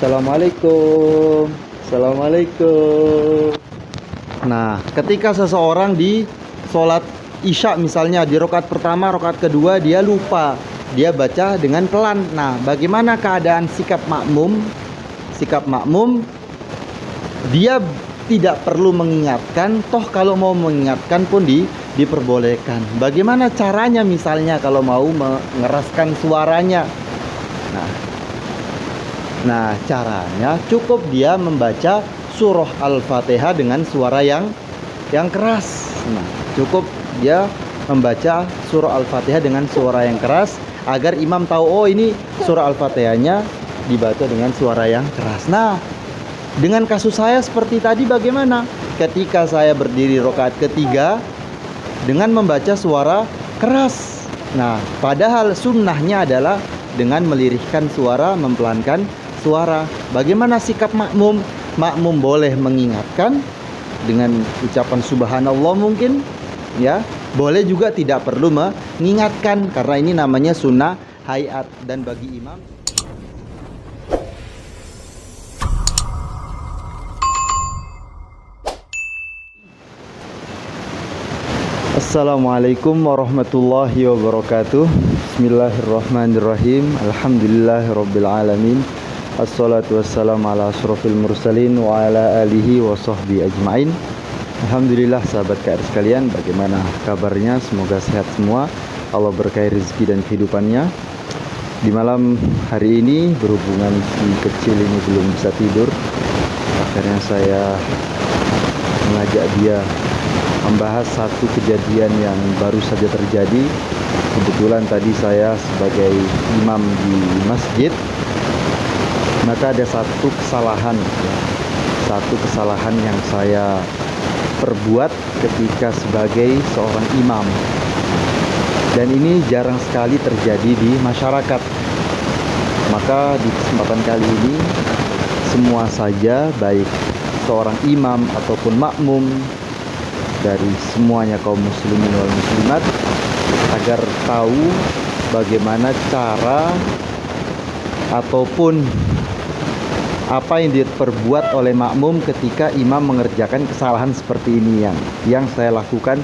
Assalamualaikum. Assalamualaikum. Nah, ketika seseorang di sholat isya misalnya di rakaat pertama, rakaat kedua dia lupa, dia baca dengan pelan. Nah, bagaimana keadaan sikap makmum? Sikap makmum, dia tidak perlu mengingatkan, toh kalau mau mengingatkan pun diperbolehkan. Bagaimana caranya misalnya kalau mau mengeraskan suaranya? Nah, caranya cukup dia membaca surah Al-Fatihah dengan suara yang keras. Nah, cukup dia membaca surah Al-Fatihah dengan suara yang keras agar imam tahu, oh ini surah Al-Fatihahnya dibaca dengan suara yang keras. Nah, dengan kasus saya seperti tadi bagaimana? Ketika saya berdiri rakaat ketiga dengan membaca suara keras. Nah, padahal sunnahnya adalah dengan melirihkan suara, mempelankan suara. Bagaimana sikap makmum? Makmum boleh mengingatkan dengan ucapan subhanallah mungkin, ya. Boleh juga tidak perlu mengingatkan karena ini namanya sunnah hayat. Dan bagi imam, Assalamualaikum warahmatullahi wabarakatuh. Bismillahirrahmanirrahim. Alhamdulillahirabbil alamin. Assalatu wassalamu ala asyrofil mursalin wa ala alihi wa sahbihi ajmain. Alhamdulillah sahabat KR sekalian, bagaimana kabarnya? Semoga sehat semua. Allah berkahi rezeki dan kehidupannya. Di malam hari ini berhubungan si kecil ini belum bisa tidur, akhirnya saya mengajak dia membahas satu kejadian yang baru saja terjadi. Kebetulan tadi saya sebagai imam di masjid, maka ada satu kesalahan yang saya perbuat ketika sebagai seorang imam, dan ini jarang sekali terjadi di masyarakat. Maka di kesempatan kali ini semua saja, baik seorang imam ataupun makmum dari semuanya kaum muslimin wal muslimat, agar tahu bagaimana cara ataupun apa yang diperbuat oleh makmum ketika imam mengerjakan kesalahan seperti ini yang saya lakukan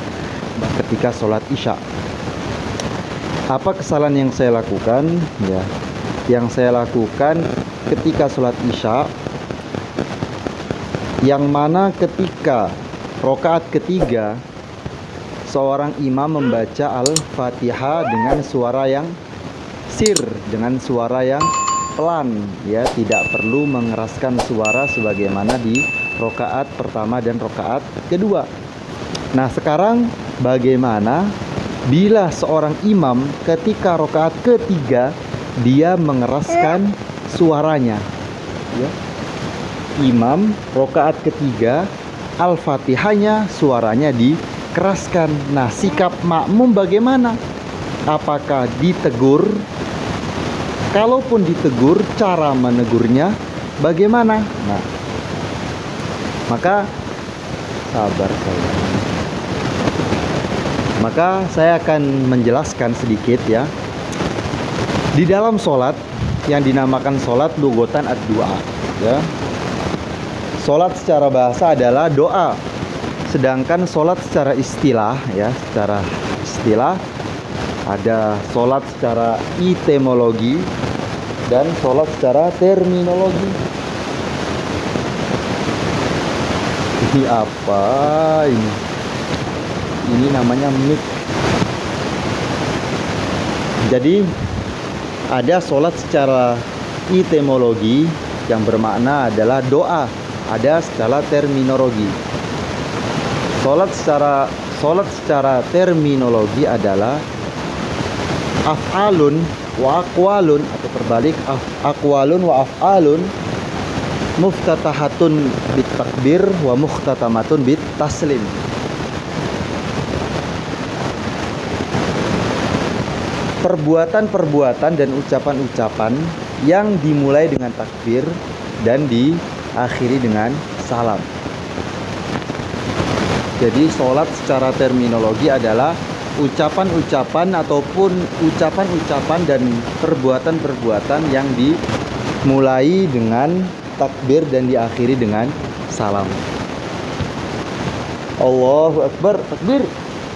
ketika sholat isya. Apa kesalahan yang saya lakukan? Ya, yang saya lakukan ketika sholat isya, yang mana ketika rakaat ketiga seorang imam membaca Al-Fatihah dengan suara yang sir, dengan suara yang pelan, ya, tidak perlu mengeraskan suara sebagaimana di rakaat pertama dan rakaat kedua. Nah, sekarang bagaimana bila seorang imam ketika rakaat ketiga dia mengeraskan suaranya, ya? Imam rakaat ketiga Al-Fatihahnya suaranya dikeraskan. Nah, sikap makmum bagaimana? Apakah ditegur? Kalaupun ditegur, cara menegurnya bagaimana? Nah, maka sabar saya. Maka saya akan menjelaskan sedikit, ya. Di dalam sholat yang dinamakan sholat lugotan ad-du'a, ya. Sholat secara bahasa adalah doa, sedangkan sholat secara istilah, ya, secara istilah ada sholat secara etimologi dan sholat secara terminologi. Ini apa ini? Ini namanya mic. Jadi ada sholat secara etimologi yang bermakna adalah doa, ada secara terminologi. Sholat secara terminologi adalah af'alun wa aqwalun, atau terbalik, aqwalun wa af'alun muftatahatun bit takbir wa mukhtatamatun bit taslim. Perbuatan-perbuatan dan ucapan-ucapan yang dimulai dengan takbir dan diakhiri dengan salam. Jadi sholat secara terminologi adalah ucapan-ucapan ataupun ucapan-ucapan dan perbuatan-perbuatan yang mulai dengan takbir dan diakhiri dengan salam. Allahu Akbar, takbir.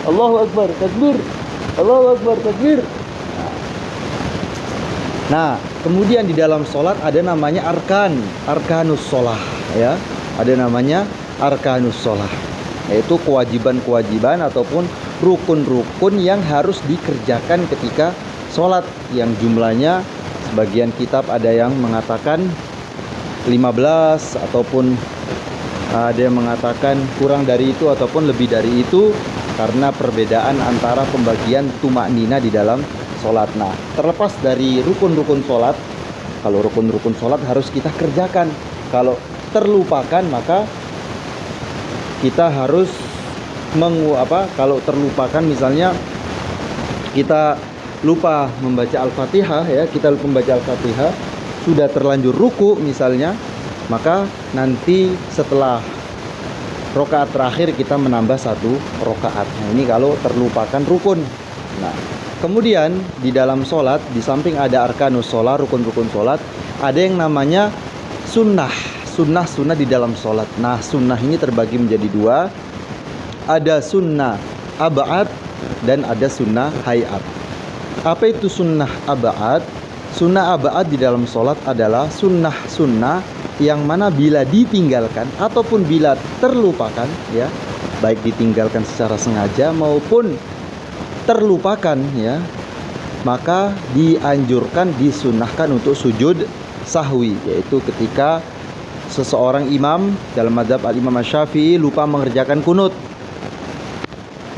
Allahu Akbar, takbir. Allahu Akbar, takbir. Nah, kemudian di dalam sholat ada namanya arkanus sholah, ya. Ada namanya arkanus sholah, yaitu kewajiban-kewajiban ataupun rukun-rukun yang harus dikerjakan ketika sholat, yang jumlahnya sebagian kitab ada yang mengatakan 15 ataupun ada yang mengatakan kurang dari itu ataupun lebih dari itu, karena perbedaan antara pembagian tumaknina di dalam sholat. Nah, terlepas dari rukun-rukun sholat, kalau rukun-rukun sholat harus kita kerjakan. Kalau terlupakan maka kita harus kalau terlupakan, misalnya kita lupa membaca Al-Fatihah, ya, kita lupa membaca Al-Fatihah, sudah terlanjur ruku misalnya, maka nanti setelah rokaat terakhir kita menambah 1 rokaat. Nah, ini kalau terlupakan rukun. Nah, kemudian di dalam sholat, di samping ada arkanus sholat, rukun-rukun sholat, ada yang namanya sunnah di dalam sholat. Nah, sunnah ini terbagi menjadi 2. Ada sunnah ab'ad dan ada sunnah hayat. Apa itu sunnah ab'ad? Sunnah ab'ad di dalam sholat adalah sunnah yang mana bila ditinggalkan ataupun bila terlupakan, ya, baik ditinggalkan secara sengaja maupun terlupakan, ya, maka dianjurkan, disunnahkan untuk sujud sahwi, yaitu ketika seseorang imam dalam mazhab al-Imam Asy-Syafi'i lupa mengerjakan kunut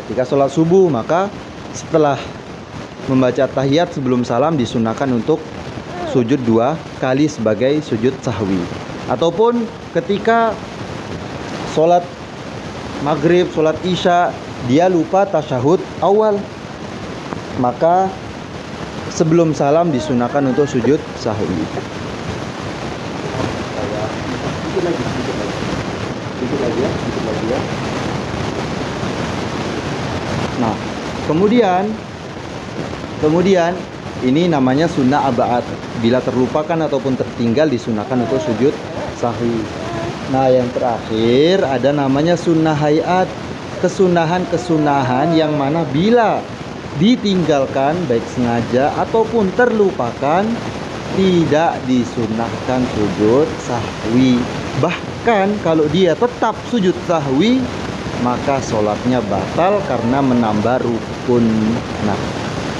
ketika sholat subuh, maka setelah membaca tahiyat sebelum salam disunnahkan untuk sujud 2 kali sebagai sujud sahwi. Ataupun ketika sholat maghrib, sholat isya, dia lupa tasyahud awal, maka sebelum salam disunahkan untuk sujud sahwi. Sedikit lagi ya. Nah, kemudian ini namanya sunnah ab'ad. Bila terlupakan ataupun tertinggal disunahkan untuk sujud sahwi. Nah, yang terakhir ada namanya sunnah hayat. Kesunahan yang mana bila ditinggalkan baik sengaja ataupun terlupakan tidak disunahkan sujud sahwi. Bahkan kalau dia tetap sujud sahwi, maka sholatnya batal karena menambah rukun. Nah,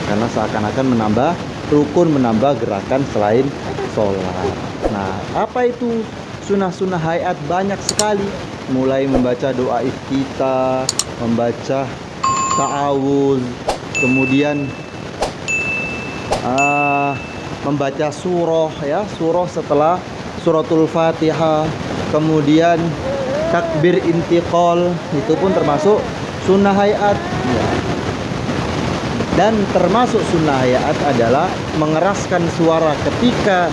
karena seakan-akan menambah rukun, menambah gerakan selain sholat. Nah, apa itu sunnah-sunnah hayat? Banyak sekali, mulai membaca doa iftitah, membaca ta'awuz, kemudian membaca surah, ya, surah setelah suratul Fatihah, kemudian takbir intiqal, itu pun termasuk sunnah hayat, ya. Dan termasuk sunnah hayat adalah mengeraskan suara ketika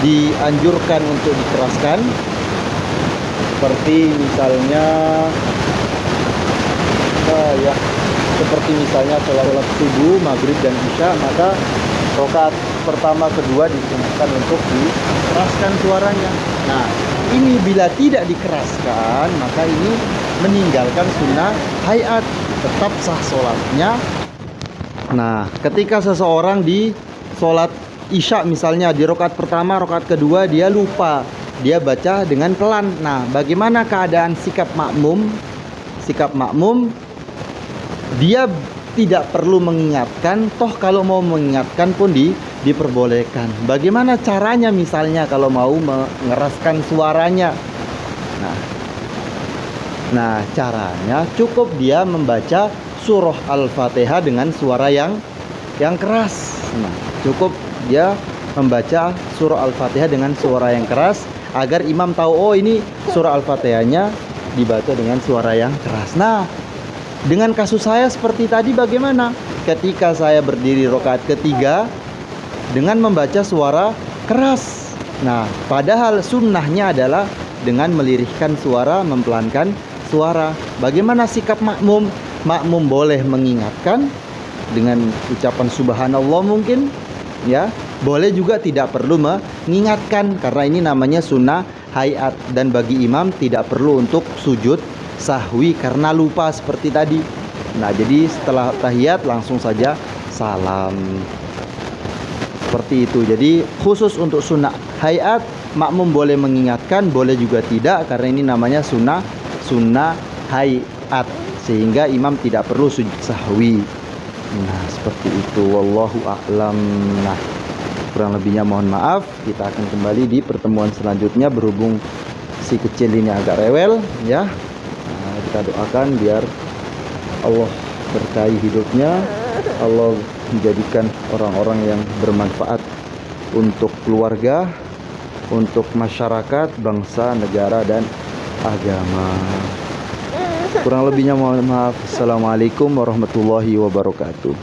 dianjurkan untuk dikeraskan, seperti misalnya seperti misalnya sholat subuh, maghrib dan isya, maka rakaat pertama kedua disunahkan untuk dikeraskan suaranya. Nah, ini bila tidak dikeraskan, maka ini meninggalkan sunnah hayat, tetap sah sholatnya. Nah, ketika seseorang di sholat isya misalnya, di rakaat pertama, rakaat kedua dia lupa, dia baca dengan pelan. Nah, bagaimana keadaan sikap makmum? Sikap makmum, dia tidak perlu mengingatkan, toh kalau mau mengingatkan pun diperbolehkan. Bagaimana caranya misalnya kalau mau mengeraskan suaranya? Nah, caranya cukup dia membaca surah Al-Fatihah dengan suara yang keras. Nah, cukup dia membaca surah Al-Fatihah dengan suara yang keras agar imam tahu, oh ini surah Al-Fatihahnya dibaca dengan suara yang keras. Nah, dengan kasus saya seperti tadi bagaimana? Ketika saya berdiri rakaat ketiga dengan membaca suara keras. Nah, padahal sunnahnya adalah dengan melirihkan suara, mempelankan suara. Bagaimana sikap makmum? Makmum boleh mengingatkan dengan ucapan subhanallah mungkin, ya, Boleh juga tidak perlu mengingatkan, karena ini namanya sunnah hayat. Dan bagi imam tidak perlu untuk sujud sahwi karena lupa seperti tadi. Nah, jadi setelah tahiyat langsung saja salam. Seperti itu. Jadi khusus untuk sunnah hayat, makmum boleh mengingatkan, boleh juga tidak, karena ini namanya sunnah hayat, sehingga imam tidak perlu sujud sahwi. Nah, seperti itu. Wallahu a'lam. Nah, kurang lebihnya mohon maaf. Kita akan kembali di pertemuan selanjutnya, berhubung si kecil ini agak rewel ya. Nah, kita doakan biar Allah berkahi hidupnya, Allah menjadikan orang-orang yang bermanfaat untuk keluarga, untuk masyarakat, bangsa, negara, dan agama. Kurang lebihnya mohon maaf. Assalamualaikum warahmatullahi wabarakatuh.